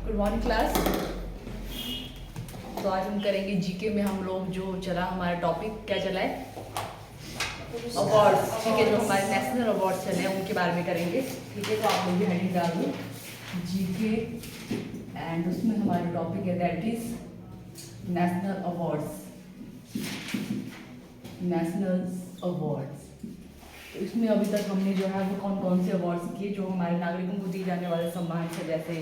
Good morning class. तो आज हम करेंगे जीके में हम लोग जो चला हमारा टॉपिक क्या चला है, अवार्ड्स। ठीक है, जो हमारे नेशनल अवार्ड्स चले हैं उनके बारे में करेंगे। ठीक है, तो आप लोग भी हेडिंग डाल दो जीके एंड उसमें हमारा टॉपिक है that is national awards. National awards, तो इसमें अभी तक हमने जो है वो कौन कौन से अवार्ड्स किए जो हमारे नागरिकों को दिए जाने वाले सम्मान से, जैसे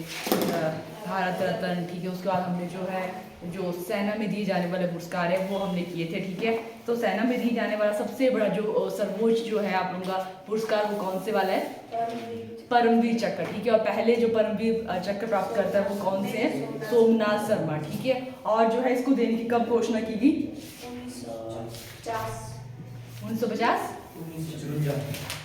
भारत रत्न। ठीक है, उसके बाद हमने जो है जो सेना में दिए जाने वाले पुरस्कार है वो हमने किए थे। ठीक है, तो सेना में दिए जाने वाला सबसे बड़ा जो सर्वोच्च जो है आप लोगों का पुरस्कार वो कौन से वाला है, परमवीर चक्र। ठीक है, और पहले जो परमवीर चक्र प्राप्त करता है वो कौन से है, सोमनाथ शर्मा। ठीक है, और जो है इसको देने की कब घोषणा की गई, 1950।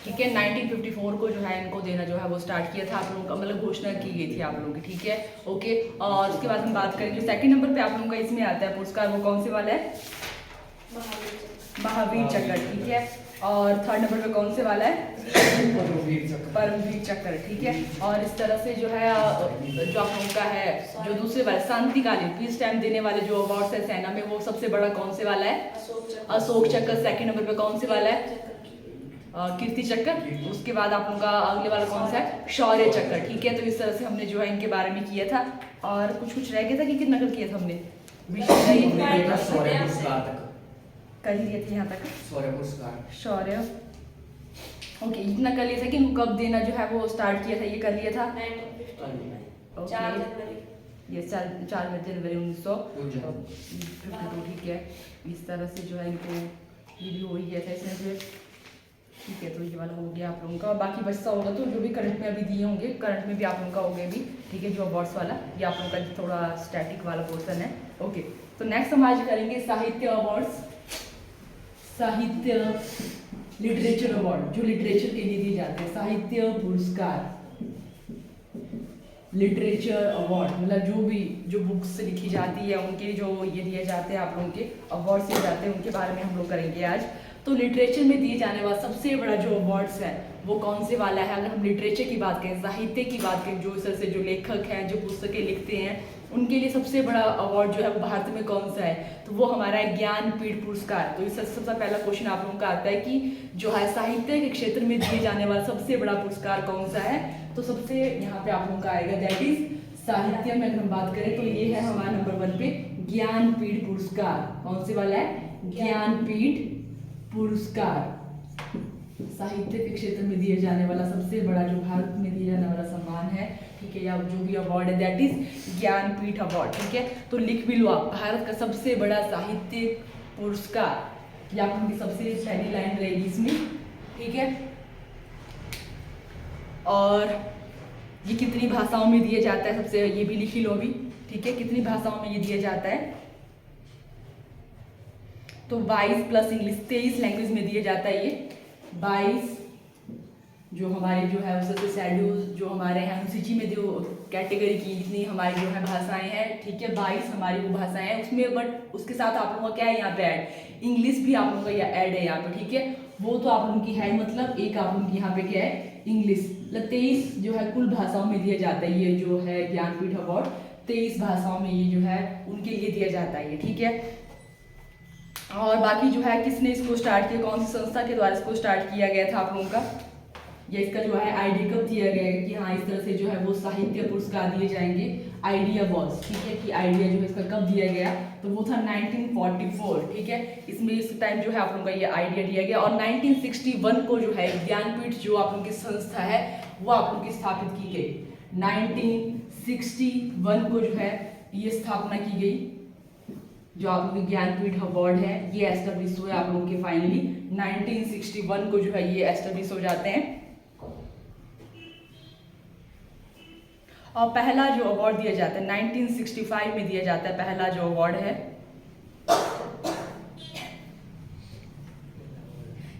ठीक है, 1954 को जो है इनको देना जो है वो स्टार्ट किया था आप लोगों का, मतलब घोषणा की गई थी आप लोगों की। ठीक है, ओके। और उसके बाद हम बात करें जो सेकंड नंबर पे आप लोगों का इसमें आता है पुरस्कार वो कौन से वाला है, महावीर चक्र। ठीक है, और थर्ड नंबर पे कौन से वाला है, परमवीर चक्र। ठीक है, और इस तरह से जो है जो आप लोगों का है जो दूसरे वाले शांतिकालीन पीस टाइम देने वाले जो अवार्ड्स है सेना में, वो सबसे बड़ा कौन से वाला है, अशोक चक्र। सेकंड नंबर पे कौन से वाला है, कीर्ति चक्र। उसके बाद आप लोगों का अगले वाला कौन सा है, शौर्य चक्र। ठीक है, तो इस तरह से हमने जो है इनके बारे में किया था। और कुछ रह गया था कि कितना कर किया था हमने, कर ही दिए थे यहाँ तक शौर्य। ओके, इतना कर लिया था कि इनको कब देना जो है वो स्टार्ट किया था, ये कर लिया था 4 जनवरी 1952। ठीक है, इस तरह से जो है इनको ये भी हो ही गया था इसमें से। ठीक है, तो ये वाला हो गया आप लोगों का, और बाकी बचता होगा तो जो भी करंट में अभी दिए होंगे, करंट में भी आप लोगों का हो गया भी। ठीक है, जो अवार्ड्स वाला ये आप लोगों का थोड़ा स्टैटिक वाला पोर्सन है। ओके, तो नेक्स्ट हम आज करेंगे साहित्य अवार्ड्स। साहित्य लिटरेचर अवार्ड जो लिटरेचर के लिए दिए जाते हैं, साहित्य पुरस्कार लिटरेचर अवार्ड, मतलब जो बुक्स लिखी जाती है उनके जो ये दिए जाते हैं आप लोगों के अवार्ड्स दिए जाते हैं, उनके बारे में हम लोग करेंगे आज। तो लिटरेचर में दिए जाने वाला सबसे बड़ा जो अवार्ड्स है वो कौन से वाला है, अगर हम लिटरेचर की बात करें, साहित्य की बात करें, जो इस तरह से जो लेखक हैं जो पुस्तकें लिखते हैं उनके लिए सबसे बड़ा अवार्ड जो है वो भारत में कौन सा है, तो वो हमारा है ज्ञानपीठ पुरस्कार। तो इससे सबसे पहला क्वेश्चन आप लोगों का आता है कि जो है साहित्य के क्षेत्र में दिए जाने वाला सबसे बड़ा पुरस्कार कौन सा है, तो सबसे यहाँ पे आप लोगों का आएगा दैट इज साहित्य में अगर हम बात करें तो ये है हमारा नंबर 1 पे ज्ञानपीठ पुरस्कार। कौन से वाला है, ज्ञानपीठ पुरस्कार। साहित्य के क्षेत्र में दिए जाने वाला सबसे बड़ा जो भारत में दिए जाने वाला सम्मान है, ठीक है, या जो भी अवार्ड है दैट इज ज्ञानपीठ अवार्ड। ठीक है, तो लिख भी लो आप, भारत का सबसे बड़ा साहित्य पुरस्कार, या आपकी सबसे पहली लाइन रहेगी इसमें। ठीक है, और ये कितनी भाषाओं में दिया जाता है, सबसे ये भी लिख ही लो अभी। ठीक है, कितनी भाषाओं में ये दिया जाता है, तो 22 प्लस इंग्लिश 23 लैंग्वेज में दिया जाता है ये। 22 जो हमारे जो है उससे शेड्यूल जो हमारे हैं अनुसूची में जो कैटेगरी की जितनी हमारी जो है भाषाएं हैं, ठीक है, 22 हमारी वो भाषाएं हैं उसमें, बट उसके साथ आप लोगों का क्या है यहाँ पे ऐड, इंग्लिश भी आप लोगों का ऐड है यहाँ पे। ठीक है, वो तो आप लोगों की है, मतलब एक आप लोगों की यहाँ पे क्या है, इंग्लिश। मतलब 23 जो है कुल भाषाओं में दिया जाता है ये जो है ज्ञानपीठ अवार्ड, 23 भाषाओं में ये जो है उनके लिए दिया जाता है ये। ठीक है, और बाकी जो है किसने इसको स्टार्ट किया, कौन सी संस्था के द्वारा इसको स्टार्ट किया गया था आप लोगों का, या इसका जो है आईडी कब दिया गया है कि हाँ इस तरह से जो है वो साहित्य पुरस्कार दिए जाएंगे, आइडिया वॉज। ठीक है, कि आइडिया जो है इसका कब दिया गया, तो वो था 1944। ठीक है, इसमें इस टाइम जो है आप लोगों का ये आइडिया दिया गया, और 1961 को जो है ज्ञानपीठ जो आप लोगों की संस्था है वो आप लोगों की स्थापित की गई। 1961 को जो है ये स्थापना की गई, जो आप लोगों के ज्ञानपीठ अवार्ड है ये एस्टेब्लिश हुए आप लोगों के फाइनली 1961 को जो है ये एस्टेब्लिश हो जाते हैं। और पहला जो अवार्ड दिया जाता है 1965 में दिया जाता है, पहला जो अवार्ड है,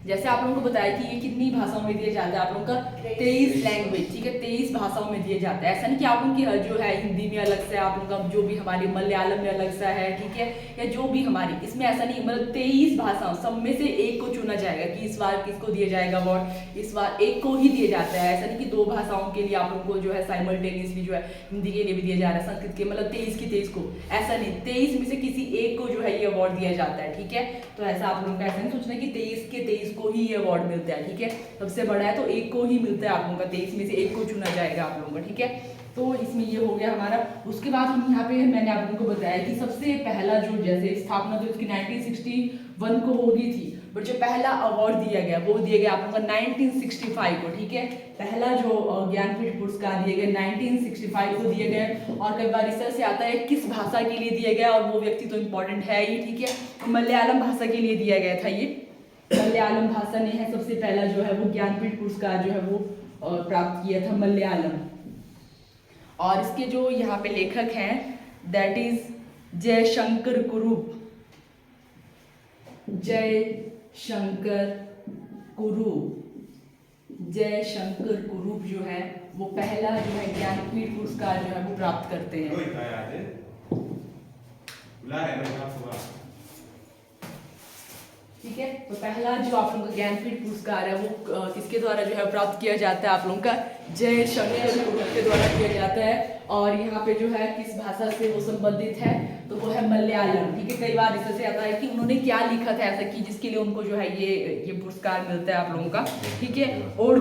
जैसे आप लोगों को बताया कि ये कितनी भाषाओं में दिया जाता है आप लोगों का, 23 लैंग्वेज। ठीक है, 23 भाषाओं में दिए जाते हैं। ऐसा नहीं कि आप लोग की जो है हिंदी में अलग से, आप लोग का जो भी हमारी मलयालम में अलग सा है, ठीक है, या जो भी हमारी, इसमें ऐसा नहीं, मतलब 23 भाषाओं सब में से एक को चुना जाएगा कि इस बार किसको दिया जाएगा अवार्ड, इस बार एक को ही दिया जाता है। ऐसा नहीं कि 2 भाषाओं के लिए आप लोग को जो है साइमल्टेनियसली जो है हिंदी के लिए भी दिया जा रहा है, संस्कृत के, मतलब 23 की 23 को, ऐसा नहीं, 23 में से किसी एक को जो है ये अवार्ड दिया जाता है, ठीक है। तो ऐसा आप लोगों का ऐसा नहीं सोचना कि 23 के 23 को ही ये अवार्ड मिलता है, ठीक है, सबसे बड़ा है तो एक को ही मिलता है आप लोगों का, 23 में से एक को चुना जाएगा आप लोगों का, ठीक है। तो इसमें ये हो गया हमारा। उसके बाद हम यहाँ पे मैंने आप लोगों को बताया कि सबसे पहला जो जैसे स्थापना तो इसकी 1961 को होगी थी, बट जो पहला अवार्ड दिया गया वो दिया गया आप लोगों का 1965 को, ठीक है। पहला जो ज्ञानपीठ पुरस्कार दिए गए 1965 को दिए गए। और कई बार रिसर्च से आता है किस भाषा के लिए दिया गया, और वो व्यक्ति तो इम्पोर्टेंट है ही, ठीक है। मलयालम भाषा के लिए दिया गया था ये, मलयालम भाषा ने है सबसे पहला जो है वो ज्ञानपीठ पुरस्कार जो है वो प्राप्त किया था, मलयालम। और इसके जो यहाँ पे लेखक हैं दैट इज जयशंकर कुरूप, जयशंकर कुरूप जो है वो पहला जो है ज्ञानपीठ पुरस्कार जो है वो प्राप्त करते हैं। ठीक है, तो पहला जो आप लोगों का ज्ञानपीठ पुरस्कार है वो किसके द्वारा जो है प्राप्त किया जाता है, आप लोगों का जयशंकर कुरूप के द्वारा किया जाता है। और यहाँ पे जो है किस भाषा से वो संबंधित है, तो वो है मलयालम, ठीक है। कई बार इससे आता है कि उन्होंने क्या लिखा था ऐसा कि जिसके लिए उनको जो है ये पुरस्कार मिलता है आप लोगों का, ठीक है। ओड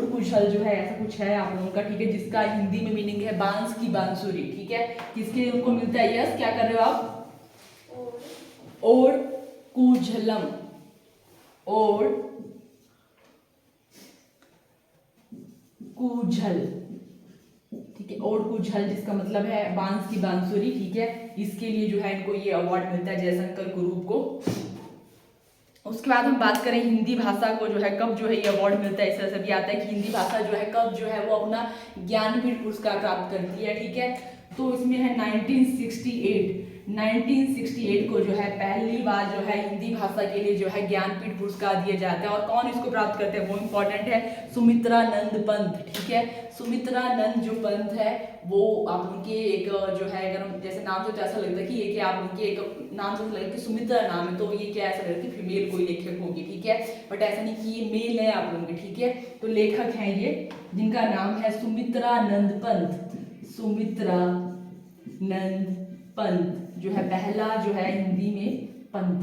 कुझल जो है ऐसा कुछ है आप लोगों का, ठीक है, जिसका हिंदी में मीनिंग है बांस की बांसुरी, ठीक है। किसके लिए उनको मिलता है, यस क्या कर रहे हो आप, ओड कुझलम, ओड कुझल, ठीक है, ओड कुझल जिसका मतलब है बांस की बांसुरी, ठीक है। इसके लिए जो है इनको ये अवार्ड मिलता है जयशंकर कुरूप को। उसके बाद हम बात करें हिंदी भाषा को जो है कब जो है ये अवार्ड मिलता है, इस तरह से भी आता है कि हिंदी भाषा जो है कब जो है वो अपना ज्ञानपीठ पुरस्कार प्राप्त करती है, ठीक है। तो इसमें है 1968 को जो है पहली बार जो है हिंदी भाषा के लिए जो है ज्ञानपीठ पुरस्कार दिया जाता है। और कौन इसको प्राप्त करते हैं वो इम्पोर्टेंट है, सुमित्रानंद पंत, ठीक है। सुमित्रानंद जो पंत है वो आप उनके एक जो है, अगर हम जैसे नाम से तो ऐसा लगता है कि ये क्या आप उनके एक नाम से लगता है कि सुमित्रा नाम है, तो ये क्या ऐसा लगता है कि फीमेल कोई लेखक होगी, ठीक है, बट ऐसा नहीं कि ये मेल है आप लोगों के, ठीक है। तो लेखक हैं ये जिनका नाम है सुमित्रानंद पंत, सुमित्रानंद पंत जो है पहला जो है हिंदी में पंत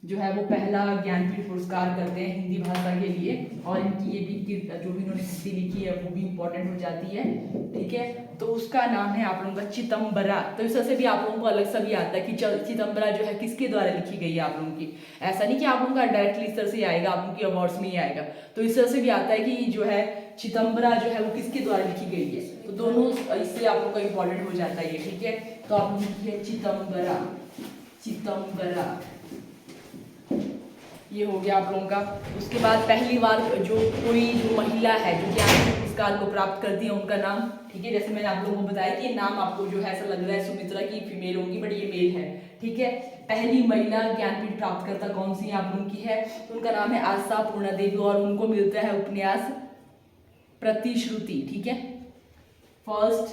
जो है वो पहला ज्ञानपीठ पुरस्कार करते हैं हिंदी भाषा के लिए। और इनकी ये भी जो भी इन्होंने कृति लिखी है वो भी इम्पोर्टेंट हो जाती है, ठीक है। तो उसका नाम है आप लोगों का चिदंबरा। तो इस तरह से भी आप लोगों को अलग सा भी आता है कि चिदंबरा जो है किसके द्वारा लिखी गई है आप लोगों की, ऐसा नहीं कि आप लोगों का डायरेक्टली इस तरह से आएगा, आप लोगों की अवार्ड्स में ही आएगा। तो इस तरह से भी आता है कि जो है चिदंबरा जो है वो किसके द्वारा लिखी गई है, तो दोनों इससे आप लोग का इम्पोर्टेंट हो जाता है ये, ठीक है। तो आप लोगों की है चिदंबरा, चिदंबरा ये हो गया आप लोगों का। उसके बाद पहली बार जो कोई जो महिला है जो ज्ञानपीठ पुरस्कार को प्राप्त करती है उनका नाम, ठीक है, जैसे मैंने आप लोगों को बताया कि ये नाम आपको जो है ऐसा लग रहा है सुमित्रा की फीमेल होगी, बट ये मेल है, ठीक है। पहली महिला ज्ञानपीठ प्राप्तकर्ता कौन सी आप लोगों की है, तो उनका नाम है आशा पूर्णा देवी और उनको मिलता है उपन्यास प्रतिश्रुति, ठीक है। फर्स्ट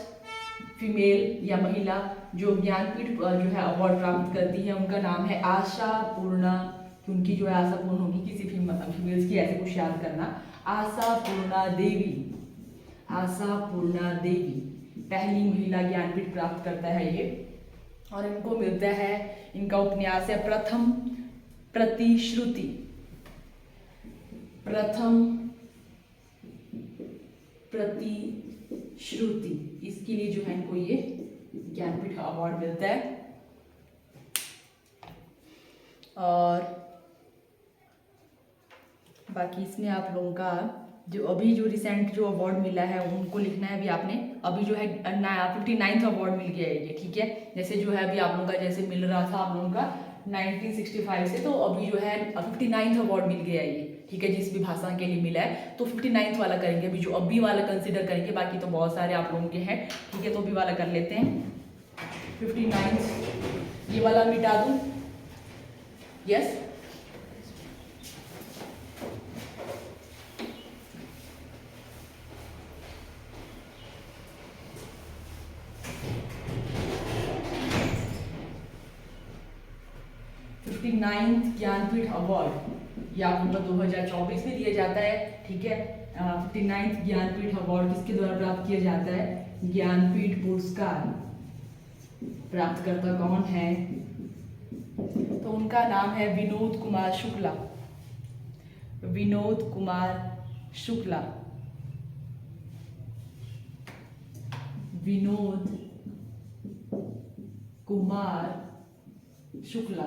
फीमेल या महिला जो ज्ञानपीठ जो है अवार्ड प्राप्त करती है उनका नाम है आशा पूर्णा, उनकी जो है आशा पूर्ण होगी किसी फीमेल्स की, ऐसे कुछ याद करना, आशा पूर्णा देवी, आशा पूर्णा देवी पहली महिला ज्ञानपीठ प्राप्त करता है ये। और इनको मिलता है, इनका उपन्यास है प्रथम प्रतिश्रुति, प्रथम प्रतिश्रुति, इसके लिए जो है इनको ये ज्ञानपीठ अवार्ड मिलता है। और बाकी इसमें आप लोगों का जो अभी जो रिसेंट जो अवार्ड मिला है उनको लिखना है अभी आपने, अभी जो है 59वां अवार्ड मिल गया है ये, ठीक है। जैसे जो है अभी आप लोगों का जैसे मिल रहा था आप लोगों का 1965 से, तो अभी जो है 59वां अवार्ड मिल गया है ये, ठीक है, जिस भी भाषा के लिए मिला है। तो 59वां वाला करेंगे अभी, जो अभी वाला कंसिडर करेंगे, बाकी तो बहुत सारे आप लोगों के हैं, ठीक है। तो अभी वाला कर लेते हैं 59, ये वाला मिटा दूं, यस। 59th ज्ञानपीठ अवार्ड ये आप लोगों को 2024 में दिया जाता है, ठीक है। 59th ज्ञानपीठ अवार्ड किसके द्वारा प्राप्त किया जाता है? ज्ञानपीठ पुरस्कार प्राप्तकर्ता कौन है? तो उनका नाम है विनोद कुमार शुक्ला। विनोद कुमार शुक्ला। विनोद कुमार शुक्ला।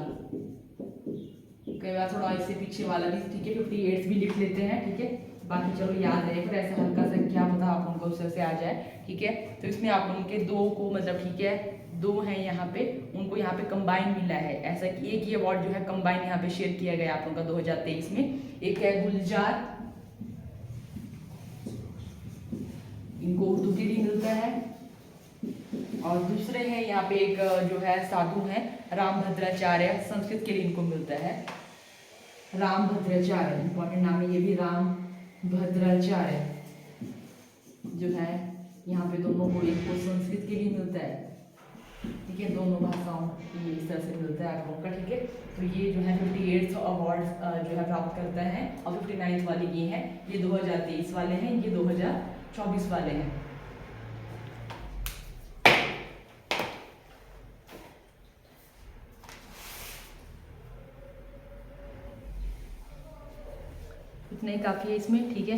कई बार थोड़ा इससे पीछे वाला भी, ठीक है, 58 भी लिख लेते हैं, ठीक है। बाकी चलो याद रहे, फिर ऐसा हल्का सा क्या पता आप लोगों को उससे से आ जाए, ठीक है। तो इसमें आप लोगों के दो को मतलब, ठीक है, दो हैं यहाँ पे, उनको यहाँ पे कंबाइन मिला है। ऐसा कि एक ही अवार्ड जो है कंबाइन यहाँ पे शेयर किया गया आप लोगों का 2023 में। एक है गुलजार, इनको उर्दू के लिए मिलता है, और दूसरे हैं यहाँ पे एक जो है साधु हैं रामभद्राचार्य, संस्कृत के लिए इनको मिलता है। रामभद्राचार्य इंपॉर्टेंट नाम है ये भी, रामभद्राचार्य जो है यहाँ पे दोनों को, एक को संस्कृत के लिए मिलता है, ठीक है, दोनों भाषाओं ये इस तरह से मिलता है आप लोगों का, ठीक है। तो ये जो है 58th अवार्ड जो है प्राप्त करता है, और 59th वाले ये हैं, ये 2023 वाले हैं, ये 2024 वाले हैं। इतने ही काफ़ी है इसमें, ठीक है।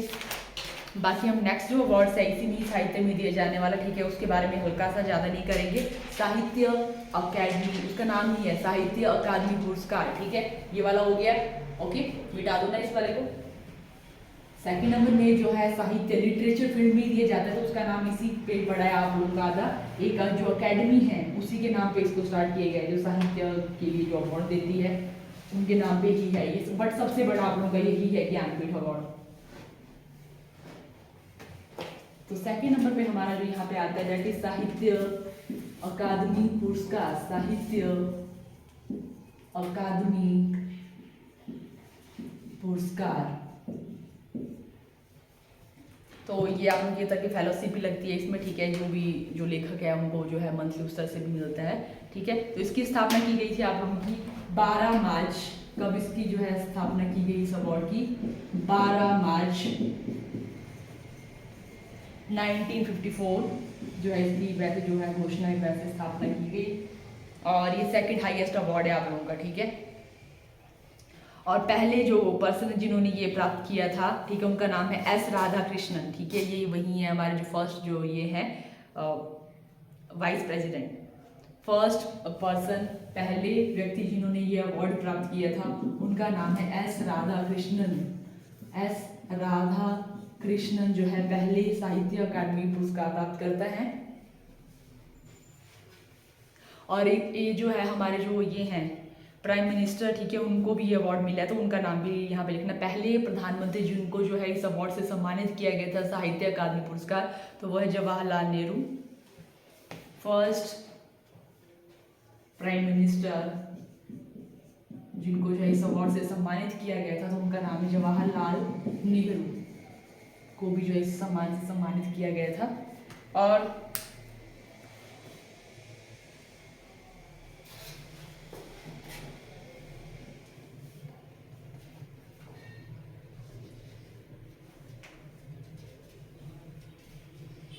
बाकी हम नेक्स्ट जो अवार्ड्स है इसी साहित्य में दिए जाने वाला, ठीक है, उसके बारे में हल्का सा ज़्यादा नहीं करेंगे। साहित्य अकादमी, उसका नाम ही है साहित्य अकादमी पुरस्कार, ठीक है, ये वाला हो गया, ओके, मिटा दो ना इस वाले को। सेकंड नंबर में जो है साहित्य लिटरेचर फील्ड में दिया जाता है, तो उसका नाम इसी पे पड़ा है आप लोगों का आधा। एक जो अकेडमी है उसी के नाम पे इसको स्टार्ट किया गया है, जो साहित्य के लिए जो अवार्ड देती है उनके नाम पे ही है ये, बट सबसे बड़ा आप लोगों का यही है ज्ञानपीठ अवार्ड। तो सेकंड नंबर पे हमारा जो यहाँ पे आता है दैट इज साहित्य अकादमी पुरस्कार। साहित्य अकादमी पुरस्कार, तो ये आप लोग की तरह की फेलोशिप भी लगती है इसमें, ठीक है, जो लेखक है उनको जो है मंथली उस तरह से भी मिलता है, ठीक है। तो इसकी स्थापना की गई थी आप लोगों की 12 मार्च, कब इसकी जो है स्थापना की गई इस अवार्ड की? 12 मार्च 1954 जो है इसकी वैसे जो है घोषणा वैसे स्थापना की गई, और ये सेकंड हाईएस्ट अवार्ड है आप लोगों का, ठीक है। और पहले जो पर्सन जिन्होंने ये प्राप्त किया था, ठीक है, उनका नाम है एस राधा कृष्णन, ठीक है, ये वही है हमारे जो फर्स्ट जो ये है वाइस प्रेसिडेंट, फर्स्ट पर्सन, पहले व्यक्ति जिन्होंने ये अवार्ड प्राप्त किया था, उनका नाम है एस राधा कृष्णन। एस राधा कृष्णन जो है पहले साहित्य अकादमी पुरस्कार प्राप्त करता है। और एक ये जो है हमारे जो ये हैं प्राइम मिनिस्टर, ठीक है, उनको भी ये अवार्ड मिला है, तो उनका नाम भी यहाँ पे लिखना। पहले प्रधानमंत्री जिनको जो है इस अवार्ड से सम्मानित किया गया था साहित्य अकादमी पुरस्कार, तो वह है Jawaharlal Nehru. First prime minister जिनको जो है इस अवार्ड से सम्मानित किया गया था, तो उनका नाम है जवाहरलाल नेहरू, को भी जो है इस सम्मान से सम्मानित किया गया था। और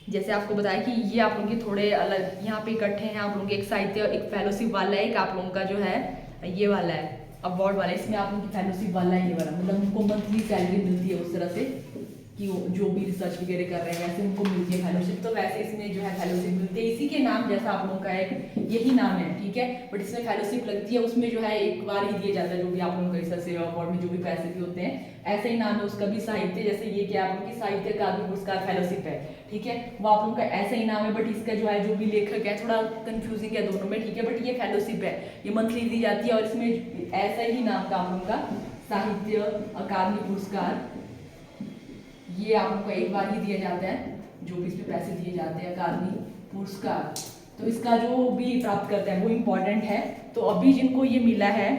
जैसे आपको बताया कि ये आप लोगों के थोड़े अलग यहाँ पे इकट्ठे हैं आप लोगों के, एक साहित्य, एक फेलोशिप वाला है, एक आप लोगों का जो है ये वाला है अवार्ड वाला, इसमें आप लोगों की फेलोशिप वाला है ये वाला, मतलब उनको मंथली सैलरी मिलती है उस तरह से कि जो भी रिसर्च वगैरह कर रहे हैं वैसे उनको मिलती है फेलोशिप, तो वैसे इसमें जो है फेलोशिप मिलती है इसी के नाम जैसा आप लोगों का एक यही नाम है, ठीक है, बट इसमें फेलोशिप लगती है, उसमें जो है एक बार ही दिया जाता है, जो भी आप लोगों का इस तरह से अवार्ड में जो भी पैसे भी होते हैं, ऐसे ही नाम है उसका भी साहित्य, जैसे ये क्या आप लोगों की साहित्य अकादमी पुरस्कार फेलोशिप है, ठीक है, वो आप लोगों का ऐसा ही नाम है, बट इसका जो है जो भी लेखक है थोड़ा कंफ्यूजिंग है दोनों में, ठीक है, बट ये फेलोशिप है, ये मंथली दी जाती है, और इसमें ऐसा ही नाम का आप लोगों का साहित्य अकादमी पुरस्कार, ये आप लोगों को एक बार ही दिया जाता है, जो भी इसमें पैसे दिए जाते हैं अकादमी पुरस्कार, तो इसका जो भी प्राप्त करते हैं वो इम्पोर्टेंट है। तो अभी जिनको ये मिला है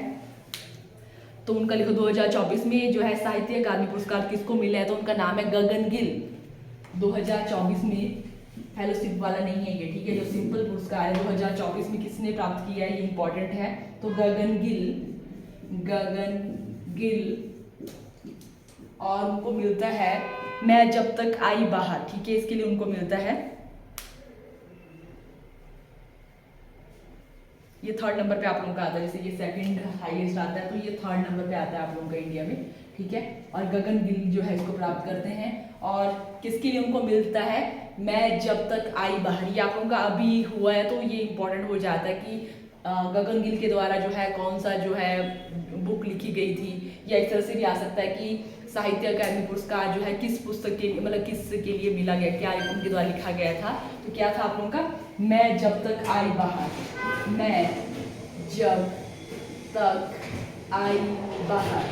तो उनका लिखो 2024 में जो है साहित्य अकादमी पुरस्कार किसको मिला है, तो उनका नाम है गगन गिल। 2024 में फेलोशिप वाला नहीं है ये, ठीक है, जो सिंपल पुरस्कार है 2024 में किसने प्राप्त किया है ये इंपॉर्टेंट है, तो गगन गिल गगन गिल, और उनको मिलता है मैं जब तक आई बाहर। ठीक है, इसके लिए उनको मिलता है, ये 3rd नंबर पे आप लोगों का आता है, जैसे ये 2nd हाईएस्ट आता है तो ये 3rd नंबर पे आता है आप लोगों का इंडिया में। ठीक है, और गगन गिल जो है इसको प्राप्त करते हैं, और किसके लिए उनको मिलता है, मैं जब तक आई बाहर। ये आप लोगों का अभी हुआ है तो ये इंपॉर्टेंट हो जाता है कि गगन गिल के द्वारा जो है कौन सा जो है बुक लिखी गई थी, या इस तरह से भी आ सकता है कि साहित्य अकादमी पुरस्कार जो है किस पुस्तक के लिए, मतलब किस के लिए मिला गया, क्या उनके द्वारा लिखा गया था। तो क्या था आप लोगों का, मैं जब तक आई बाहर, मैं जब तक आई बाहर।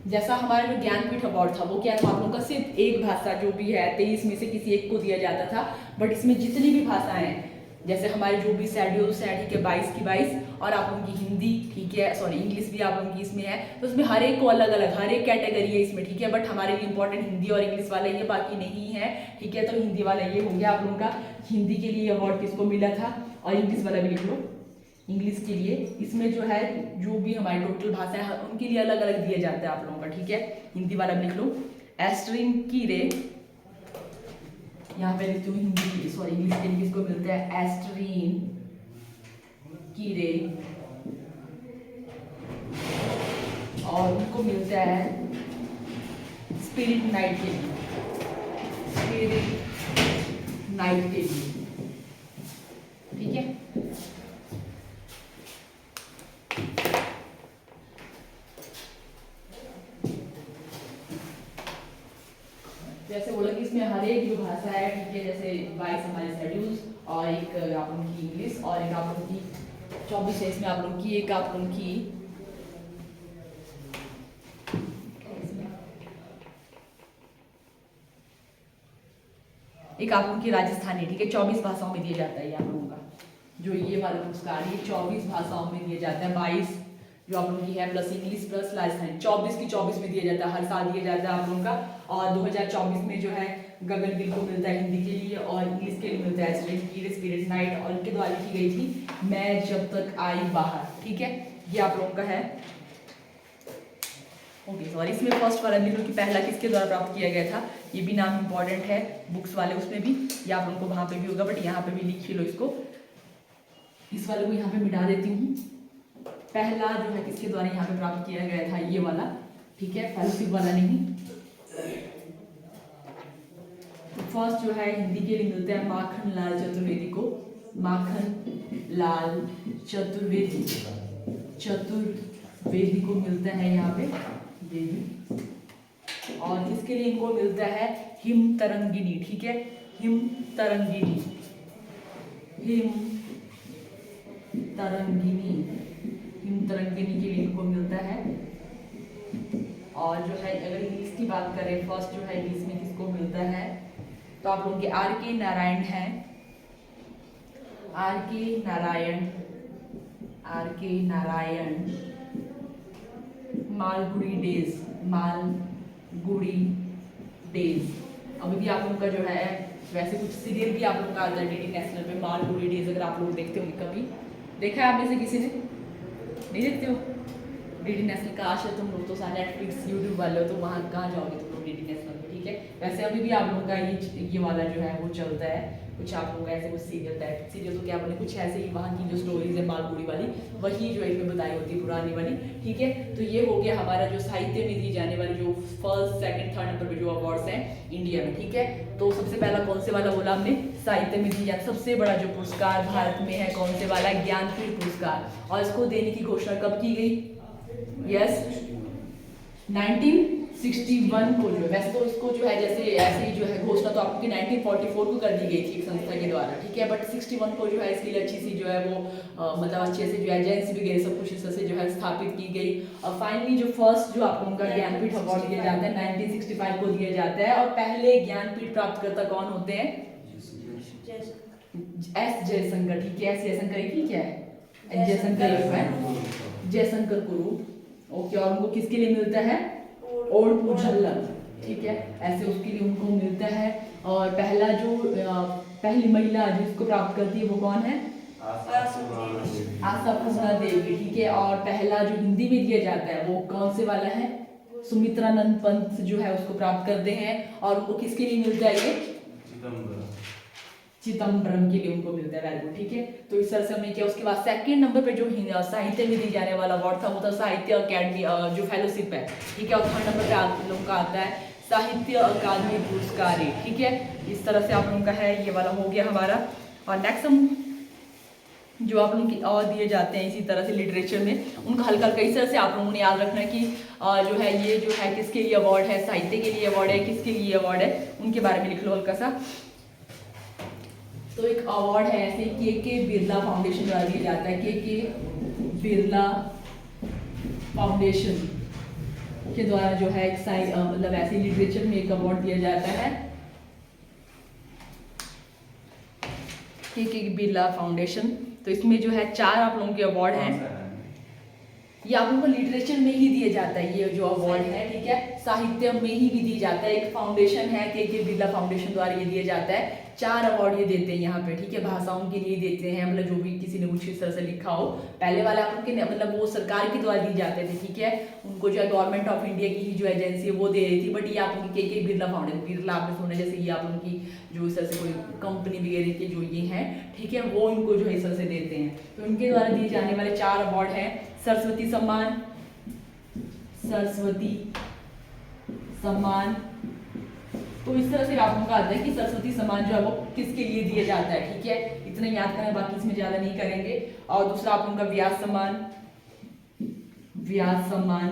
जैसा हमारा जो ज्ञानपीठ अवार्ड था वो क्या था आप लोगों का, सिर्फ एक भाषा जो भी है 23 में से किसी एक को दिया जाता था, बट इसमें जितनी भी भाषाएं हैं, जैसे हमारे जो भी शेड्यूल्स हैं, ठीक है, 22 की 22, और आप लोगों की हिंदी, ठीक है, सॉरी इंग्लिश भी आप लोगों की इसमें है, तो उसमें हर एक को अलग अलग हर एक कैटेगरी है इसमें। ठीक है, बट हमारे लिए इंपॉर्टेंट हिंदी और इंग्लिश वाला ये, बाकी नहीं है। ठीक है, तो हिंदी वाला ये हो गया आप लोगों का। हिंदी के लिए अवार्ड किसको मिला था, और इंग्लिश वाला भी लिख लो, इंग्लिश के लिए इसमें जो है जो भी हमारी टोटल भाषा है उनके लिए अलग अलग दिया जाता है आप लोगों का। ठीक है, हिंदी वाला भी लिख लो, एस्ट्रिन कीरे, यहाँ पे लिखती हूँ हिंदी, सॉरी इंग्लिश के लिए किसको मिलता है, एस्ट्रीन कीरे, और उनको मिलता है स्पिरिट नाइट के लिए, स्पिरिट नाइट के लिए। ठीक है, जैसे बोला कि इसमें हर एक जो भाषा है, ठीक है, जैसे 22 हमारे शेड्यूल्स, और एक आप लोगों की इंग्लिश, और एक आप लोगों की 24 है इसमें आप लोगों की, एक आप लोगों की राजस्थानी। ठीक है, 24 भाषाओं में दिया जाता है ये आप लोगों का, जो ये वाला पुरस्कार ये 24 भाषाओं में दिया जाता है। 22 जो आप लोगों की है प्लस इंग्लिश प्लस राजस्थानी, 24 की 24 में दिया जाता है, हर साल दिया जाता है आप लोगों का। और 2024 में जो है गगन गिल को मिलता है हिंदी के लिए, और इंग्लिश के लिए मिलता है स्पिरिट नाइट, और इनके द्वारा लिखी गई थी मैं जब तक आई बाहर। ठीक है, ये आप लोगों का है। ओके सॉरी, इसमें फर्स्ट वाला लिख लो कि पहला किसके द्वारा प्राप्त किया गया था, ये भी नाम इंपॉर्टेंट है बुक्स वाले, उसमें भी ये आप लोगों को वहाँ पे भी होगा, बट यहाँ पे भी लिख लो इसको, इस वाले को यहाँ पे मिटा देती हूँ। पहला जो है किसके द्वारा यहाँ पे प्राप्त किया गया था, ये वाला। ठीक है, फेलोशिप वाला नहीं। तो फर्स्ट जो है हिंदी के लिए मिलता है माखन लाल चतुर्वेदी को, माखन लाल चतुर्वेदी को मिलता है यहाँ पे देवी, और इसके लिए इनको मिलता है हिम तरंगिनी। ठीक है, हिम तरंगिनी के लिए इनको मिलता है। और जो है अगर इंग्लिश की बात करें, फर्स्ट जो है इंग्लिश में किसको मिलता है, तो आप लोगों के R.K. नारायण है, R.K. नारायण मालगुड़ी डेज। अभी भी आप लोगों का जो है वैसे कुछ सीरियल भी आप लोगों का आता है डीडी नेशनल पे, मालगुड़ी डेज, अगर आप लोग देखते होंगे, कभी देखा है आप में से किसी ने, नहीं देखते हो डीडी नेशनल का? आशा तुम लोग तो सारे नेटफ्लिक्स यूट्यूब वाले हो, तो वहाँ कहाँ जाओगे तुम लोग डीडी नेशनल में। ठीक है, वैसे अभी भी आप लोगों का ये वाला जो है वो चलता है, कुछ आप लोगों का ऐसे कुछ सीरियल टाइप, सीरियल तो क्या बोले, कुछ ऐसे ही वहाँ की जो स्टोरीज है मालगुड़ी वाली, वही जो इसमें बताई होती है पुरानी वाली। ठीक है, तो ये हो गया हमारा जो साहित्य में दी जाने वाली जो फर्स्ट सेकंड थर्ड नंबर पे जो अवार्ड्स हैं इंडिया में। ठीक है, तो सबसे पहला कौन से वाला बोला हमने, साहित्य में दी जाती सबसे बड़ा जो पुरस्कार भारत में है कौन से वाला, ज्ञानपीठ पुरस्कार, और इसको देने की घोषणा कब की गई, यस 1961 को जो है, वैसे तो इसको जो है जैसे ऐसे ही जो है घोषणा तो आपकी 1944 को कर दी गई थी एक संस्था के द्वारा। ठीक है, बट 61 को जो है इसके लिए अच्छी सी जो है वो मतलब अच्छे से जो एजेंसी वगैरह सब कुछ इस तरह से जो है स्थापित की गई। और फाइनली जो फर्स्ट जो आप लोगों का ज्ञानपीठ अवार्ड दिया जाता है 1965 को दिया जाता है। और पहले ज्ञानपीठ प्राप्तकर्ता कौन होते हैं, एस जयशंकर। ठीक है, एस जयशंकर की क्या है, जयशंकर है, जयशंकर कुरूप। ओके, और उनको किसके लिए मिलता है, ओल्ड झल्लर। ठीक है, ऐसे उसके लिए उनको मिलता है। और पहला जो पहली महिला जिसको प्राप्त करती है वो कौन है, आशा पूर्णा देवी, ठीक है। और पहला जो हिंदी में दिया जाता है वो कौन से वाला है? सुमित्रानंद पंत जो है उसको प्राप्त करते हैं। और उनको किसके लिए मिलता है ये? चिदम्बरम के लिए उनको मिलता है। वेरी गुड, ठीक है। तो इस तरह से हमने किया। उसके बाद सेकंड नंबर पे जो साहित्य में दी जाने वाला अवार्ड था वो था साहित्य अकेडमी जो फेलोशिप है, ठीक है। और थर्ड नंबर पे आप लोगों का आता है साहित्य अकादमी पुरस्कार, ठीक है। इस तरह से आप लोगों का है, ये वाला हो गया हमारा। और नेक्स्ट हम जो आप लोगों की और दिए जाते हैं इसी तरह से लिटरेचर में, उनका हल्का हल्का इस तरह से आप लोगों ने याद रखना है कि जो है ये जो है किसके लिए अवार्ड है, साहित्य के लिए अवार्ड है, किसके लिए अवार्ड है, उनके बारे में लिख लो हल्का सा। तो एक अवार्ड है ऐसे के बिरला फाउंडेशन द्वारा दिया जाता है। के बिरला फाउंडेशन के द्वारा जो है एक मतलब ऐसे लिटरेचर में एक अवार्ड दिया जाता है। के बिरला फाउंडेशन, तो इसमें जो है 4 आप लोगों के अवार्ड हैं। ये आप लोगों को लिटरेचर में ही दिया जाता है ये जो अवार्ड है, ठीक है। साहित्य में ही भी दिया जाता है। एक फाउंडेशन है के बिरला फाउंडेशन द्वारा ये दिया जाता है। 4 अवार्ड ये देते हैं यहाँ पे, ठीक है। भाषाओं के लिए देते हैं, मतलब जो भी किसी ने कुछ इस तरह से लिखा हो। पहले वाले आप लोग के मतलब वो सरकार के द्वारा दी जाते थे, ठीक है। उनको जो है गवर्नमेंट ऑफ इंडिया की ही जो एजेंसी है वो दे रही थी। बट ये आप लोग के बिरला फाउंडेशन, बिरला आपने सुना, जैसे ये आप लोगों की जो इस तरह से कोई कंपनी वगैरह के जो ये हैं, ठीक है, वो इनको जो है इस तरह से देते हैं। तो इनके द्वारा दिए जाने वाले 4 अवार्ड हैं। सरस्वती सम्मान, सरस्वती सम्मान। तो इस तरह से आप लोगों का आता है कि सरस्वती सम्मान जो है वो किसके लिए दिया जाता है, ठीक है। इतना याद करना, बाकी इसमें ज्यादा नहीं करेंगे। और दूसरा आप लोगों का व्यास सम्मान, व्यास सम्मान।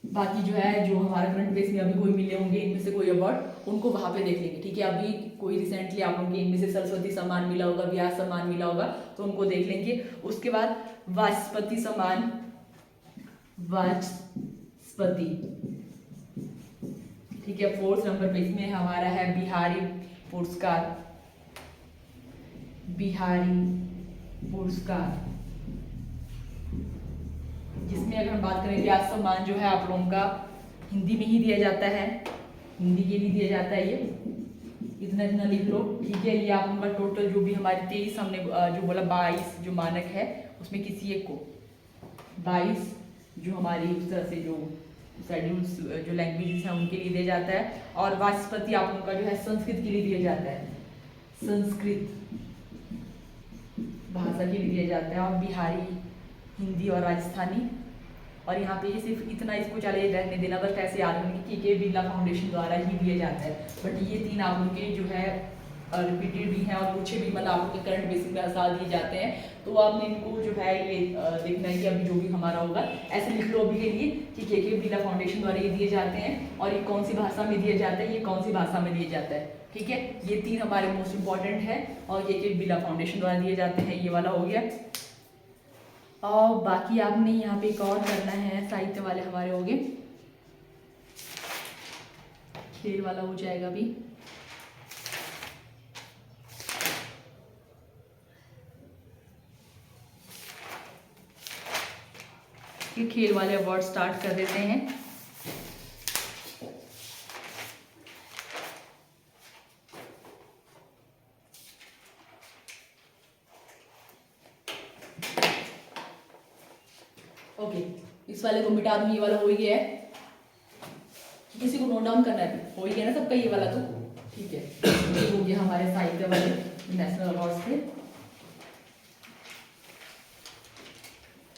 बाकी जो है जो हमारे करंट बेस में अभी कोई मिले होंगे इनमें से कोई अवार्ड, उनको वहां पे देख लेंगे, ठीक है। अभी कोई रिसेंटली आप लोगों के इनमें से सरस्वती सम्मान मिला होगा, व्यास सम्मान मिला होगा, तो उनको देख लेंगे। उसके बाद वाचस्पति सम्मान, वाचस्पति, ठीक है। 4th नंबर पे इसमें हमारा है बिहारी पुरस्कार, बिहारी पुरस्कार, जिसमें अगर हम बात करें व्यास सम्मान जो है आप लोगों का हिंदी में ही दिया जाता है, हिंदी के लिए दिया जाता है। ये इतना इतना लिख लो, ठीक है। ये आप लोगों का टोटल जो भी हमारे 23 हमने जो बोला 22 जो मानक है उसमें किसी एक को 22 जो हमारी उस तरह से जो शेड्यूल्स जो लैंग्वेजेस हैं उनके लिए दिया जाता है। और वाचस्पति आप लोगों का जो है संस्कृत के लिए दिया जाता है, संस्कृत भाषा के लिए दिया जाता है। और बिहारी हिंदी और राजस्थानी। और यहाँ पे ये सिर्फ इतना इसको चले रहने देना, बस ऐसे याद रखने की के बिरला फाउंडेशन द्वारा ही दिया जाता है। बट ये 3 आप लोगों के जो है रिपीटेड भी हैं और पूछे भी, मतलब आप लोग के करंट बेसिस पे साल दिए जाते हैं। तो आपने इनको जो है ये देखना है कि अभी जो भी हमारा होगा ऐसे लिख लो अभी के लिए कि के बिरला फाउंडेशन द्वारा ये दिए जाते हैं और ये कौन सी भाषा में दिया जाता है, ये कौन सी भाषा में दिया जाता है, ठीक है। ये 3 हमारे मोस्ट इंपॉर्टेंट है और के बिरला फाउंडेशन द्वारा दिए जाते हैं। ये वाला हो गया। और बाकी आपने यहाँ पे एक और करना है, साहित्य वाले हमारे हो गए, खेल वाला हो जाएगा अभी। ये खेल वाले अवार्ड स्टार्ट कर देते हैं। ओके, इस वाले को मिटा दूं, ये वाला हो ही गया है। किसी को नोट डाउन करना है, हो ही गया ना सबका ये वाला, तो ठीक है। ये हो गया हमारे साहित्य वाले नेशनल अवार्ड्स के।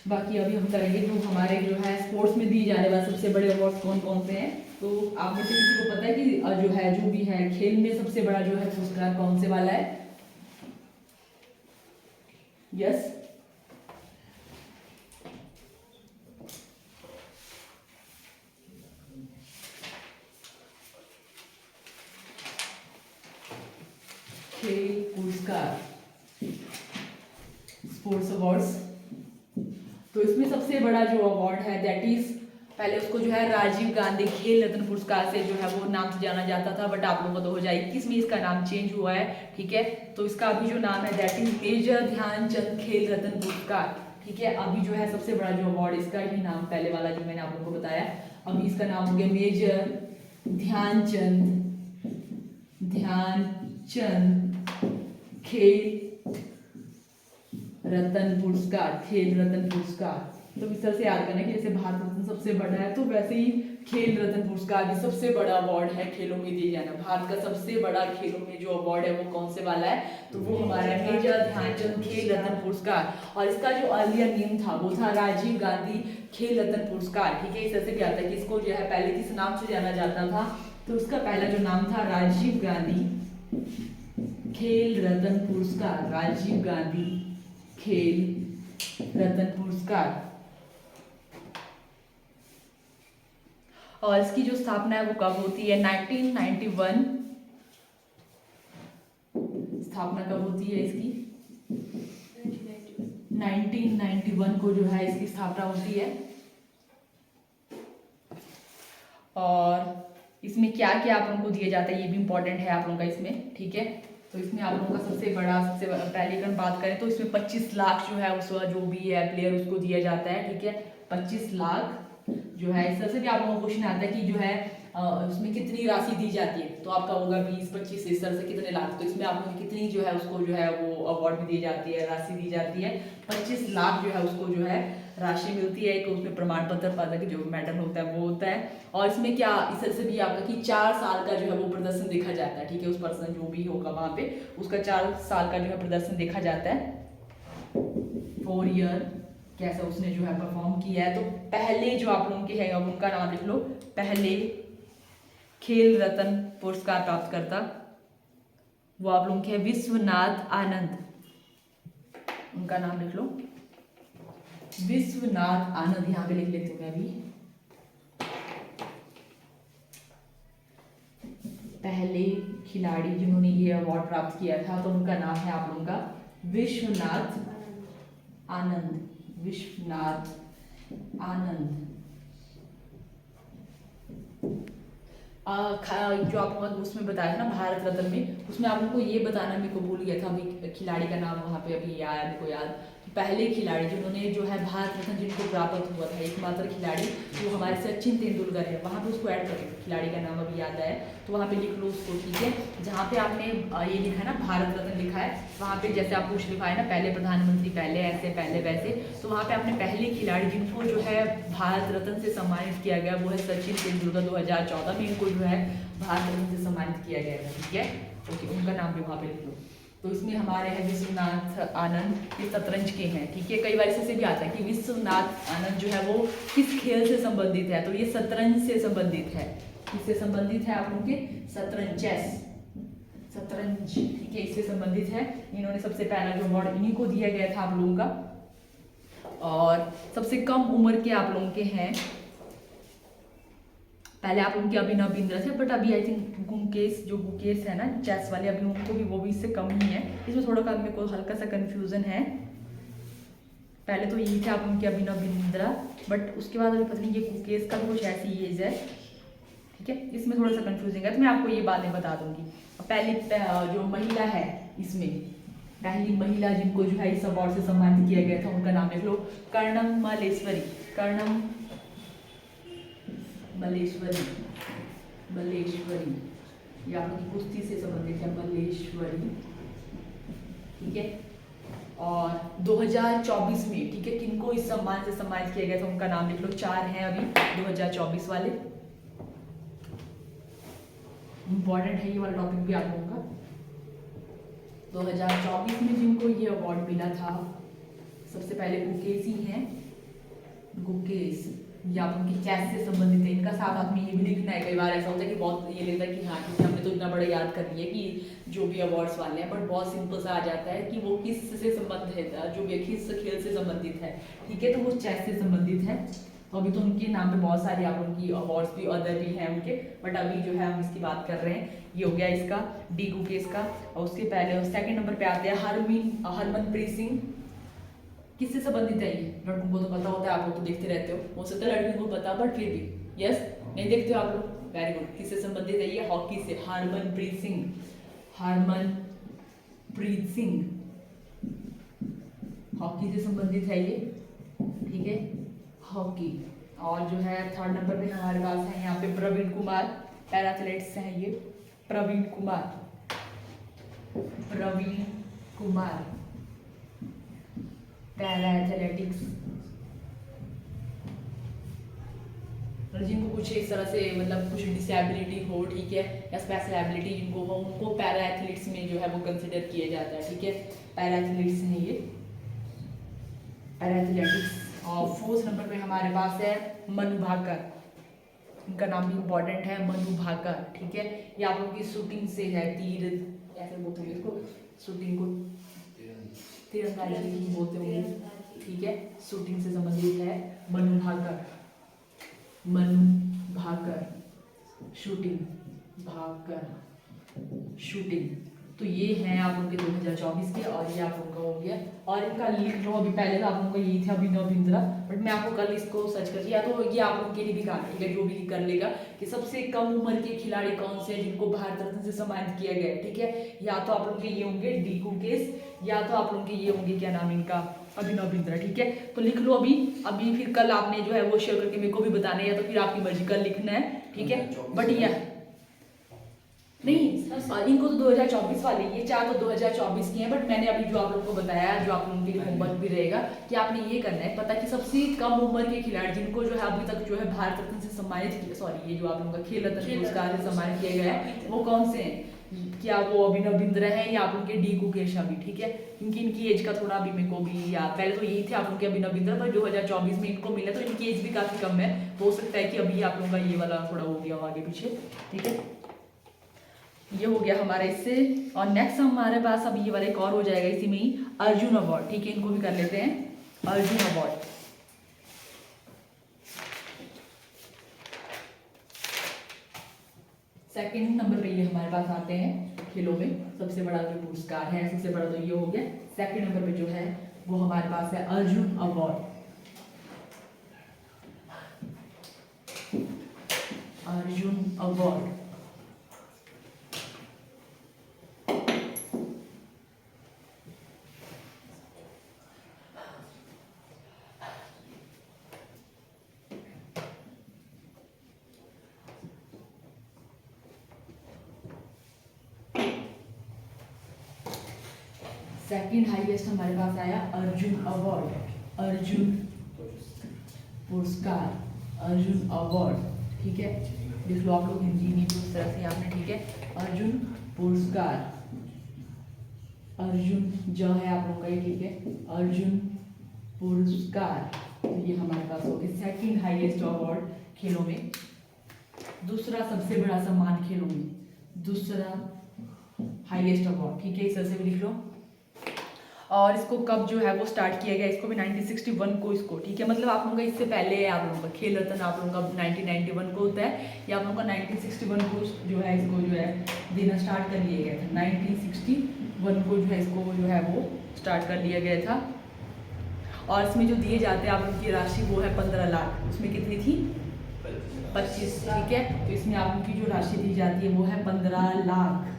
बाकी अभी हम करेंगे जो हमारे जो है स्पोर्ट्स में दिए जाने वाले सबसे बड़े अवार्ड्स कौन कौन से हैं। तो आप में से किसी को पता है कि जो है जो भी है खेल में सबसे बड़ा जो है पुरस्कार कौन से वाला है? यस, खेल पुरस्कार, स्पोर्ट्स अवार्ड्स। तो इसमें सबसे बड़ा जो अवार्ड है दैट इज, पहले उसको जो है राजीव गांधी खेल रत्न पुरस्कार से जो है वो नाम से जाना जाता था। बट आप लोगों को 2021 में इसका नाम चेंज हुआ है, ठीक है। तो इसका अभी जो नाम है दैट इज मेजर ध्यानचंद खेल रत्न पुरस्कार, ठीक है। अभी जो है सबसे बड़ा जो अवार्ड, इसका ही नाम पहले वाला जो मैंने आप लोगों को बताया, अभी इसका नाम हो गया मेजर ध्यानचंद खेल रत्न पुरस्कार, खेल रत्न पुरस्कार। तो इस तरह से याद करना कि जैसे भारत रत्न सबसे बड़ा है, तो वैसे ही खेल रत्न पुरस्कार भी सबसे बड़ा अवार्ड है खेलों में दिया जाना। भारत का सबसे बड़ा खेलों में जो अवार्ड है वो कौन से वाला है, तो वो हमारा मेजर ध्यानचंद खेल रत्न पुरस्कार। और इसका जो अर्लियर नेम था वो था राजीव गांधी खेल रत्न पुरस्कार। ठीक है, इस तरह से भी आता है कि इसको जो है पहले किस नाम से जाना जाता था, तो उसका पहला जो नाम था राजीव गांधी खेल रत्न पुरस्कार, राजीव गांधी खेल रत्न पुरस्कार। और इसकी जो स्थापना है वो कब होती है, 1991। स्थापना कब होती है इसकी, 1991 को जो है इसकी स्थापना होती है। और इसमें क्या क्या आप लोगों को दिया जाता है ये भी इंपॉर्टेंट है आप लोगों का इसमें। ठीक है, तो इसमें आप लोगों का सबसे पहले अगर बात करें तो इसमें 25 लाख जो है उस जो भी है प्लेयर उसको दिया जाता है। ठीक है, 25 लाख जो है। इस तरह से भी आप लोगों को क्वेश्चन आता है कि जो है उसमें कितनी राशि दी जाती है, तो आपका होगा 20-25 इस तरह से कितने लाख। तो इसमें आप लोगों की कितनी जो है उसको जो है वो अवार्ड भी दी जाती है, राशि दी जाती है। 25 लाख जो है उसको जो है राशि मिलती है। एक उसमें प्रमाण पत्र पाता कि जो मेडल होता है वो होता है। और इसमें क्या इस तरह से भी आपका कि 4 साल का जो है वो प्रदर्शन देखा जाता है। ठीक है, उस पर्सन जो भी होगा वहाँ पे उसका 4 साल का जो है प्रदर्शन देखा जाता है। 4 ईयर कैसा उसने जो है परफॉर्म किया है। तो पहले जो आप लोगों के है उनका नाम लिख लो, पहले खेल रत्न पुरस्कार प्राप्त करता वो आप लोगों के है विश्वनाथ आनंद। उनका नाम लिख लो विश्वनाथ आनंद, यहाँ पे लिख लेती हूँ मैं भी। पहले खिलाड़ी जिन्होंने ये अवार्ड प्राप्त किया था तो उनका नाम है आप लोगों का विश्वनाथ आनंद, विश्वनाथ आनंद। जो आप लोगों उसमें बताया था ना भारत रत्न में, उसमें आप लोगों को ये बताना मेरे को भूल गया था अभी खिलाड़ी का नाम वहाँ पे अभी आया मेरे को याद। पहले खिलाड़ी जिन्होंने जो है भारत रत्न जिनको प्राप्त हुआ था एकमात्र खिलाड़ी वो हमारे सचिन तेंदुलकर है। वहाँ पे उसको ऐड करें, खिलाड़ी का नाम अभी याद आया तो वहाँ पे लिख लो उसको। ठीक है, जहाँ पे आपने ये लिखा है ना भारत रत्न लिखा है, वहाँ पे जैसे आप कुछ लिखा है ना पहले प्रधानमंत्री, पहले ऐसे पहले वैसे, तो वहाँ पे आपने पहले खिलाड़ी जिनको जो है भारत रत्न से सम्मानित किया गया वो है सचिन तेंदुलकर। 2014 में इनको जो है भारत रत्न से सम्मानित किया गया था। ठीक है, ओके, उनका नाम भी वहाँ पे लिख लो। तो इसमें हमारे हैं विश्वनाथ आनंद, ये शतरंज के हैं। ठीक है, कई बार इससे भी आता है कि विश्वनाथ आनंद जो है वो किस खेल से संबंधित है, तो ये शतरंज से संबंधित है। किससे संबंधित है आप लोगों के, शतरंज, चेस, शतरंज। ठीक है, इससे संबंधित है। इन्होंने सबसे पहला जो अवार्ड इन्हीं को दिया गया था आप लोगों का। और सबसे कम उम्र के आप लोगों के हैं, पहले आप उनके अभिनव बिंद्रा थे बट अभी आई थिंक गुकेश, जो गुकेश है ना चेस वाले, अभी उनको भी वो भी इससे कम ही है। इसमें थोड़ा मेरे को हल्का सा कंफ्यूजन है। पहले तो यही थे आप उनके अभिनव बिंद्रा, बट उसके बाद अभी पता नहीं ये गुकेश का कुछ ऐसी एज है। ठीक है, इसमें थोड़ा सा कंफ्यूजिंग है तो मैं आपको ये बातें बता दूंगी। पहली जो महिला है इसमें, पहली महिला जिनको जो है इस अवार्ड से सम्मानित किया गया था उनका नाम लिख लो कर्णम मल्लेश्वरी, कर्णम मल्लेश्वरी, मल्लेश्वरी, ये आप लोग की कुश्ती से संबंधित है, मल्लेश्वरी। ठीक है, और 2024 में, ठीक है, किनको इस सम्मान से सम्मानित किया गया था उनका नाम लिख लो। 4 हैं अभी 2024 वाले, इंपॉर्टेंट है ये वाला टॉपिक भी आप लोगों का। 2024 में जिनको ये अवार्ड मिला था सबसे पहले गुकेश ही हैं, गुकेश, या उनकी चेस से संबंधित है। इनका साथ में ये भी लिखना है। कई बार ऐसा होता है कि बहुत ये लगता है कि हाँ ठीक है हमने तो इतना बड़ा याद कर लिया कि जो भी अवार्ड्स वाले हैं, बट बहुत सिंपल सा आ जाता है कि वो किस से संबंधित है, जो भी किस खेल से संबंधित है। ठीक है, तो वो चेस से संबंधित है। तो अभी तो उनके नाम पे बहुत सारे आप उनकी अवार्ड्स भी अदर भी हैं उनके, बट अभी जो है हम इसकी बात कर रहे हैं। ये हो गया इसका डी गुकेश का। और उसके पहले सेकंड नंबर पे आते हैं हरमनप्रीत सिंह। किससे संबंधित है ये, लड़कों को तो पता होता है, आप लोग तो देखते रहते हो सकता है लड़कियों को पता, बट फिर भी यस नहीं देखते हो आप लोग, वेरी गुड। किससे संबंधित है ये, हॉकी से, हरमनप्रीत सिंह, हरमनप्रीत सिंह हॉकी से संबंधित है ये। ठीक है, हॉकी। और जो है थर्ड नंबर पे हमारे पास है यहाँ पे प्रवीण कुमार, पैराथलेट्स हैं ये, प्रवीण कुमार, प्रवीण कुमार, पैरा एथलेटिक्स, और जिनको कुछ इस तरह से मतलब कुछ डिसेबिलिटी हो, ठीक है, या स्पेशल एबिलिटी जिनको हो, उनको पैरा एथलीट्स में जो है वो कंसिडर किया जाता है, ठीक है। पैरा एथलीट्स है ये, पैरा एथलेटिक्स। और 4th नंबर पे हमारे पास है मनु भाकर, इनका नाम भी इम्पोर्टेंट है, मनु भाकर, ठीक है। ये आप लोगों की शूटिंग से है, तीर ऐसे बोलते होंगे इसको, शूटिंग को तीरंदाजी बोलते होंगे, ठीक है, शूटिंग से संबंधित है मनु भाकर, मनु भाकर, शूटिंग, भाकर शूटिंग। तो ये हैं आप लोगों के 2024 के, और ये आप लोगों का हो गया। और इनका लिख लो, अभी पहले तो आप लोगों का यही था अभिनव बिंद्रा, बट मैं आपको कल इसको सर्च कर, या तो ये आप लोगों के लिए भी कहा, ठीक है, जो भी कर लेगा कि सबसे कम उम्र के खिलाड़ी कौन से हैं जिनको भारत रत्न से सम्मानित किया गया है, ठीक है। या तो आप लोगों के ये होंगे डी गुकेश, या तो आप लोगों के ये होंगे क्या नाम इनका, अभिनव बिंद्रा, ठीक है। तो लिख लो अभी फिर कल आपने जो है वो शेयर करके मेरे को भी बताना है, या तो फिर आपकी मर्जी, कल लिखना है, ठीक है। बट यह नहीं, इनको तो 2024 वाले, ये 4 तो 2024 की हैं, बट मैंने अभी जो आप लोगों को बताया, जो आप लोगों के लिए होमवर्क भी रहेगा कि आपने ये करना है पता कि सबसे कम उम्र के खिलाड़ी जिनको जो है अभी तक जो है भारत रत्न से सम्मानित किया, सॉरी ये जो आप लोगों का खेल रत्न पुरस्कार से सम्मानित किया गया है, वो कौन से हैं, क्या वो अभिनव बिंद्रा है या आप लोगों के डी गुकेश भी, ठीक है। क्योंकि इनकी एज का थोड़ा अभी मेरे को भी, या पहले तो यही थे आप लोगों के अभिनव बिंद्रा, पर 2024 में इनको मिला तो इनकी एज भी काफी कम है, तो हो सकता है कि अभी आप लोगों का ये वाला थोड़ा हो गया आगे पीछे, ठीक है। ये हो गया हमारा इससे। और नेक्स्ट हमारे पास अभी ये वाला एक और हो जाएगा इसी में ही, अर्जुन अवार्ड, ठीक है, इनको भी कर लेते हैं, अर्जुन अवार्ड। सेकंड नंबर पे ये हमारे पास आते हैं खेलों में सबसे बड़ा जो पुरस्कार है, सबसे बड़ा तो ये हो गया। सेकंड नंबर पे जो है वो हमारे पास है Arjun award, Arjun award. Second highest हमारे पास आया अर्जुन अवार्ड, अर्जुन पुरस्कार, अर्जुन अवार्ड, ठीक है। देख लो आप लोग हिंदी में तो उस तरह से आपने, ठीक है, अर्जुन पुरस्कार, अर्जुन जो है आप लोगों का ये, ठीक है, अर्जुन पुरस्कार। तो ये हमारे पास हो गया सेकंड हाईएस्ट अवार्ड खेलों में। दूसरा सबसे बड़ा सम्मान खेलों में, दूसरा हाईएस्ट अवार्ड, ठीक है, इस तरह से भी लिख लो। और इसको कब जो है वो स्टार्ट किया गया, इसको भी 1961 को, इसको, ठीक है, मतलब आप लोगों का इससे पहले है, आप लोगों का खेल रत्न आप लोगों का 1991 को होता है, या आप लोगों का 1961 को जो है इसको जो है देना स्टार्ट कर लिया गया था, 1961 को जो है इसको जो है वो स्टार्ट कर लिया गया था। और इसमें जो दिए जाते हैं आप लोगों की राशि वो है 15 लाख, उसमें कितनी थी 25, ठीक है। तो इसमें आप लोगों की जो राशि दी जाती है वो है 15 लाख।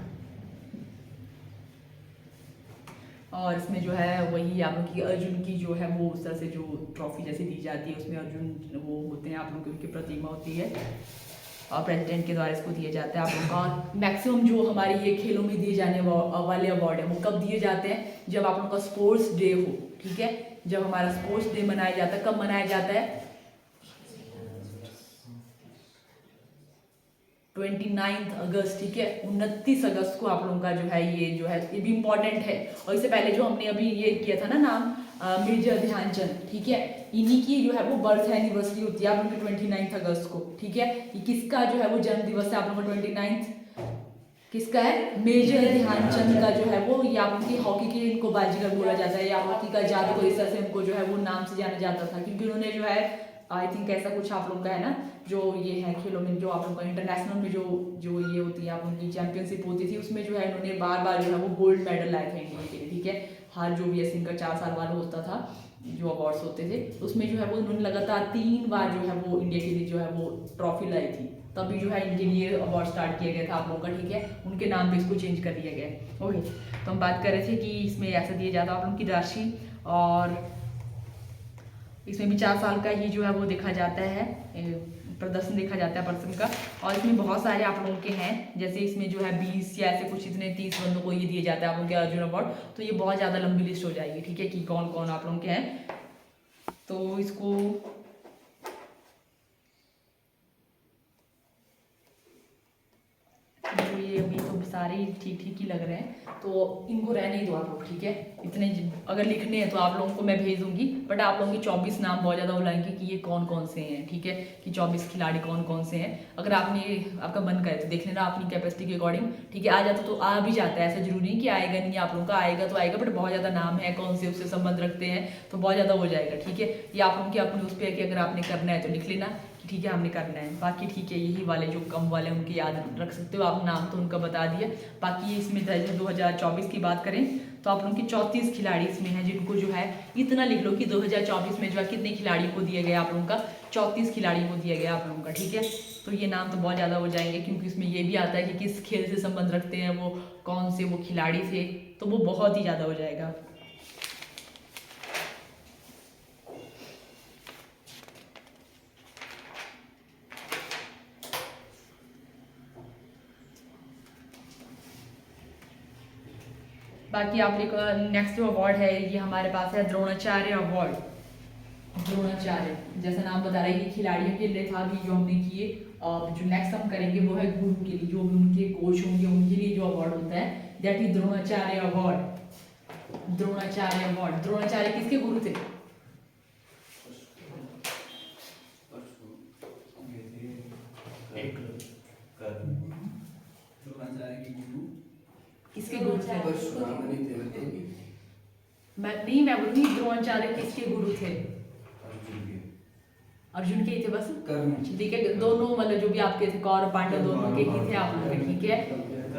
और इसमें जो है वही आप लोग की अर्जुन की जो है वो उस तरह से जो ट्रॉफी जैसे दी जाती है, उसमें अर्जुन वो होते हैं आप लोग की, उनकी प्रतिमा होती है, और प्रेसिडेंट के द्वारा इसको दिया जाता है आप लोगों का। मैक्सिमम जो हमारे ये खेलों में दिए जाने वाले अवार्ड है वो कब दिए जाते हैं, जब आप लोगों का स्पोर्ट्स डे हो, ठीक है, जब हमारा स्पोर्ट्स डे मनाया जाता है। कब मनाया जाता है, 29 अगस्त, ठीक है, 29 अगस्त को आप लोगों का जो है ये भी इम्पोर्टेंट है। और इससे पहले जो हमने अभी ये किया था ना नाम, मेजर ध्यानचंद, ठीक है, इन्हीं की जो है वो बर्थ एनिवर्सरी होती है आप लोगों की 29 अगस्त को, ठीक है। ये किसका जो है वो जन्म दिवस है आप लोगों का 29, किसका है, मेजर ध्यानचंद का जो है वो, ये आप लोगों की हॉकी के इनको बाजीगर बोला जाता है, या हॉकी का जादूगर, इस तरह से उनको जो है वो नाम से जाना जाता था, क्योंकि उन्होंने जो है आई थिंक ऐसा कुछ आप लोग का है ना, जो ये है खेलों में जो आप लोग का इंटरनेशनल में जो ये होती है आप लोगों की चैंपियनशिप होती थी, उसमें जो है इन्होंने बार बार जो है वो गोल्ड मेडल लाए थे इंडिया के लिए, ठीक है। हर जो भी ऐसे इनका 4 साल वाला होता था जो अवार्ड्स होते थे, उसमें जो है वो इन्होंने लगातार 3 बार जो है वो इंडिया के लिए जो है वो ट्रॉफी लाई थी, तभी जो है इनके लिए अवार्ड स्टार्ट किया गया था आप लोगों का, ठीक है, उनके नाम पे इसको चेंज कर दिया गया। ओके, तो हम बात कर रहे थे कि इसमें ऐसा दिया जाता है आप लोगों की राशि, और इसमें भी 4 साल का ही जो है वो देखा जाता है प्रदर्शन देखा जाता है पर्सन का। और इसमें बहुत सारे आप लोगों के हैं, जैसे इसमें जो है 20 या ऐसे कुछ इतने 30 बंदों को ये दिया जाता है आप लोगों के अर्जुन अवार्ड। तो ये बहुत ज़्यादा लंबी लिस्ट हो जाएगी, ठीक है, कि कौन कौन आप लोगों के हैं। तो इसको ये अभी तो सारे ठीक ठीक ही लग रहे हैं, तो इनको रहने ही दो आप लोग, ठीक है। इतने अगर लिखने हैं तो आप लोगों को मैं भेज दूंगी, बट आप लोगों के 24 नाम बहुत ज़्यादा बुलाएंगे कि ये कौन कौन से हैं, ठीक है, कि 24 खिलाड़ी कौन कौन से हैं। अगर आपने आपका मन करे तो देख लेना अपनी कैपेसिटी के अकॉर्डिंग, ठीक है। आ जाता तो आ भी जाता है, ऐसा जरूरी नहीं कि आएगा नहीं, आप लोगों का आएगा तो आएगा, बट बहुत ज़्यादा नाम है, कौन से उससे संबंध रखते हैं, तो बहुत ज़्यादा हो जाएगा, ठीक है। ये आप लोगों की अपनी उस पर है कि अगर आपने करना है तो लिख लेना, ठीक है, हमने करना है। बाकी ठीक है, यही वाले जो कम वाले उनके याद रख सकते हो आप, नाम तो उनका बता दिया। बाकी इसमें 2024 की बात करें तो आप लोगों के 34 खिलाड़ी इसमें हैं, जिनको जो है इतना लिख लो कि 2024 में जो है कितने खिलाड़ियों को दिया गया आप लोगों का, 34 खिलाड़ियों को दिया गया आप लोगों का, ठीक है। तो ये नाम तो बहुत ज़्यादा हो जाएंगे, क्योंकि इसमें ये भी आता है कि किस खेल से संबंध रखते हैं वो, कौन से वो खिलाड़ी थे, तो वो बहुत ही ज़्यादा हो जाएगा। बाकी आप एक नेक्स्ट जो अवार्ड है ये हमारे पास है द्रोणाचार्य अवार्ड। द्रोणाचार्य जैसा नाम बता रहा है कि खिलाड़ियों के लिए था भी जो हमने किए। जो नेक्स्ट हम करेंगे वो है गुरु के लिए, जो भी उनके कोच होंगे उनके लिए जो अवार्ड होता है, that is Dronacharya award. Dronacharya award, Dronacharya किसके गुरु थे? किसके गुरु थे? मैं बोलूँगी द्रोणाचार्य किसके गुरु थे? अर्जुन के ही थे बस, ठीक है। दोनों मतलब जो भी आपके थे कौरव पांडव दोनों के ही थे आप लोग के, ठीक है।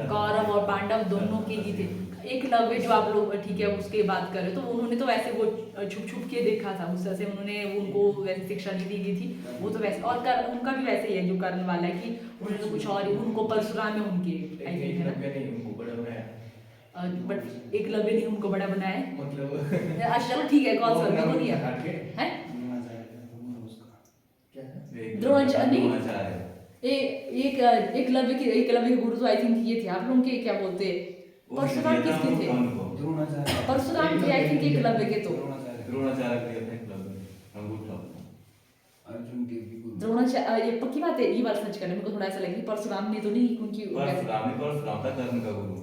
कौरव और पांडव दोनों के ही थे। एकलव्य जो आप लोग, ठीक है, उसके बात करें तो उन्होंने तो वैसे वो छुप छुप के देखा था, उस तरह से उन्होंने उनको वैसे शिक्षा नहीं दी गई थी, वो तो वैसे। और उनका भी वैसे ही है जो कर्ण वाला है कि उन्होंने तो कुछ और, उनको परशुराम है उनके, आई थिंक, है ना। बट एकलव्य ने उनको बड़ा बनाया मतलब। अच्छा चलो ठीक है, कौन सा नहीं है द्रोणाचार्य नहीं, एकलव्य के गुरु तो आई थिंक ये थे आप लोगों के, क्या बोलते, परशुराम किसके थे? परशुराम थे आई थिंक एकलव्य के, तो द्रोणाचार्य ये पक्की बात है, ये बात सच करने में को थोड़ा ऐसा लगे परशुराम ने तो नहीं, उनकी परशुराम था कर्ण का गुरु,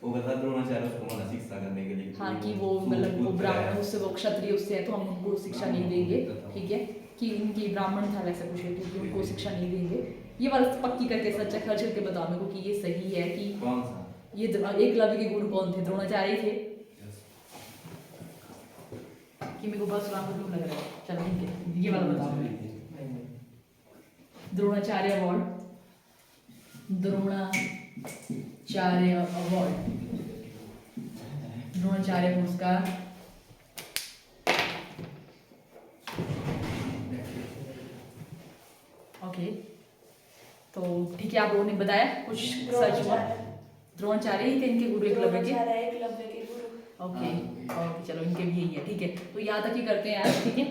वो बता द्रोणाचार्य उसको मना शिक्षा करने के लिए, हाँ, कि वो मतलब वो ब्राह्मण उससे, वो क्षत्रिय उससे है तो हम उनको शिक्षा नहीं देंगे, ठीक है, कि उनकी ब्राह्मण था वैसा कुछ है, क्योंकि उनको शिक्षा नहीं देंगे। ये बात पक्की करके सच्चा खर्च करके बताओ मेरे को कि ये सही है कि कौन सा ये एकलव्य के गुरु कौन थे? द्रोणाचार्य थे कि मेरे को परशुराम को क्यों लग रहा है? चलो ठीक है, ये वाला बताओ। द्रोणाचार्य अवार्ड, द्रोणाचार्य अवार्ड, द्रोणाचार्य पुरस्कार, ओके। तो ठीक है, आप लोगों ने बताया कुछ सच हुआ, द्रोणाचार्य ही थे इनके गुरु, एकलव्य के, ओके ओके, चलो इनके भी यही है, ठीक है। तो यहाँ तक ही करते हैं यार, ठीक है।